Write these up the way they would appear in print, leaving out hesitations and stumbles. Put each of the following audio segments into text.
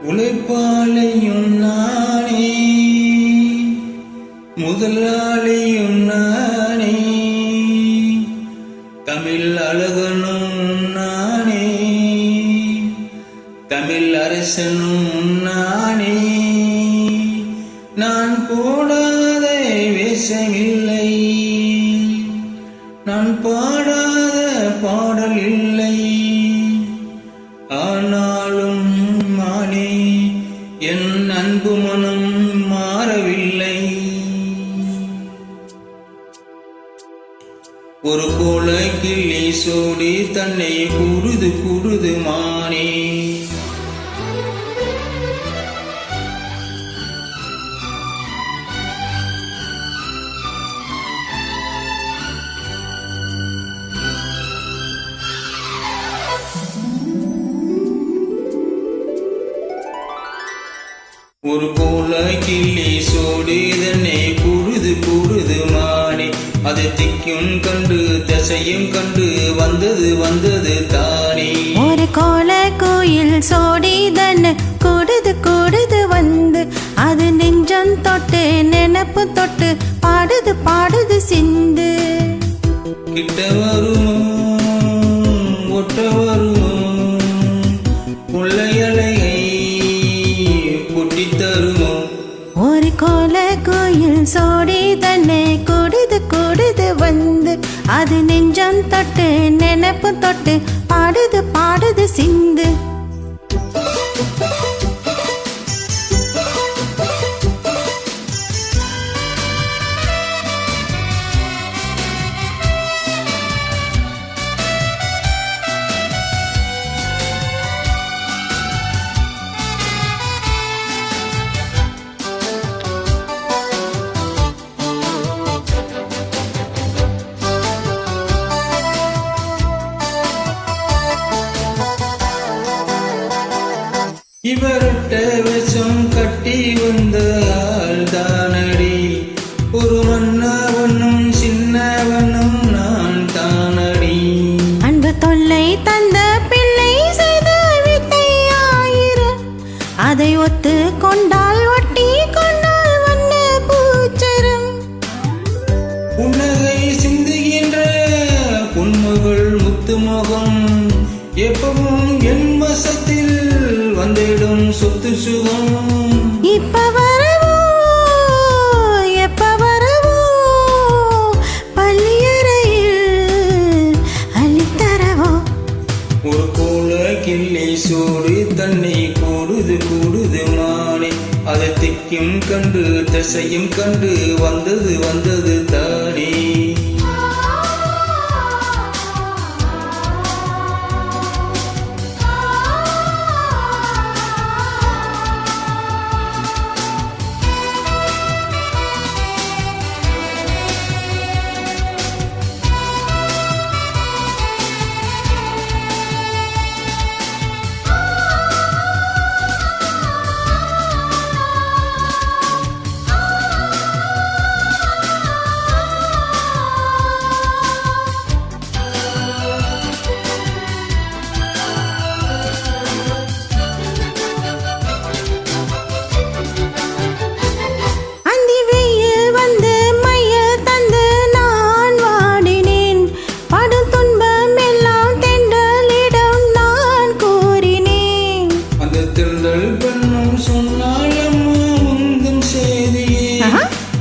உழைப்பாளையும் நானே, முதலாளியும் நானே, தமிழ் அழகனும் நானே, தமிழ் அரசனும் நானே. நான் போடாத வேஷமில்லை, நான் பாடாத பாடல் இல்லை. ஆனாலும் மானே என் அன்பு மனம் மாறவில்லை. ஒரு போல கிள்ளி சோடி தன்னை குருது குருது மானே. ஒரு போல கிள்ளி சோடி தன்னை குருது குருது மானே. அது திக்கும் கண்டு தசையும் கண்டு வந்தது வந்தது தானே. ஒரு கோல கோயில் சோடி தன்னை கூடுது கூடுது வந்து அது நெஞ்சம் தொட்டு நினப்பு தொட்டு பாடுது பாடுது சிந்து. கிட்ட வருமோ ஒட்ட வருமோ கொள்ளையலையை கொட்டி தருமோ. ஒரு கோல கோயில் சோடி தன்னை கூடுது கூடுது வந்து அது நெஞ்சம் தொட்டு நினப்பு தொட்டு பாடுது பாடுது சிந்து. இவரட்ட விஷம் கட்டி வந்த ஆள் தானடி, ஒரு மன்னவனும் சின்னவனும் நான் தானடி. அன்பு தொல்லை தந்த பிள்ளை செய்த வித்தையாயிரம் அதை ஒத்து கொண்டால் ஒட்டி கொண்டால் வண்ண பூச்சரம். புன்னகை சிந்துகின்ற பொன்மகள் முத்துமுகம் எப்பவும் என் வசத்தில் வந்திடும் சொத்து சுகம். இப்ப வரவோ எப்ப வரவோ பள்ளியறையில் அள்ளித்தரவோ. ஒரு போல கிள்ளி சோடு தன்னை கூடுது கூடுது மானே. அதை திக்கும் கண்டு தசையும் கண்டு வந்தது வந்தது தானே.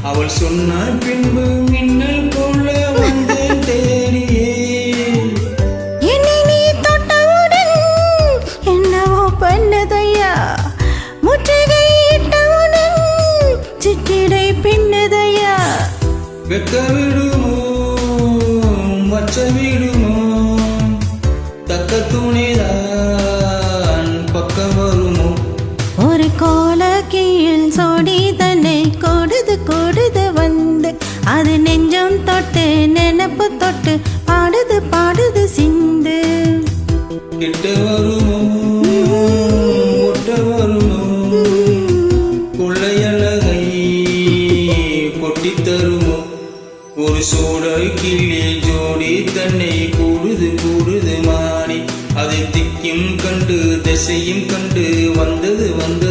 அவள் சொன்ன பின்பு மின்னல் போல வந்தேன் தேடியே. என்னை நீ தொட்டவுடன் என்னவோ பண்ணதையா, முற்றுகையிட்டவுடன் சிற்றிடை பின்னதையா. வெக்க விடுமோ மச்ச விடுமோ தக்க துணிதான் பக்கம் வருமோ. ஒரு கோல கீழ் சோடி தன்னை கொடுது கொடுது வந்து அது நெஞ்சம் தொட்டு நினப்பு தொட்டு பாடுது பாடுது சிந்து. கிட்ட வருமோ ஒட்ட வருமோ கொள்ளையழகை கொட்டி தருமோ. ஒரு சோடை கிள்ளி ஜோடி தன்னை கூடுது கூடுது மானி. அதை திக்கி திக்கும் கண்டு திசையும் கண்டு வந்தது வந்தது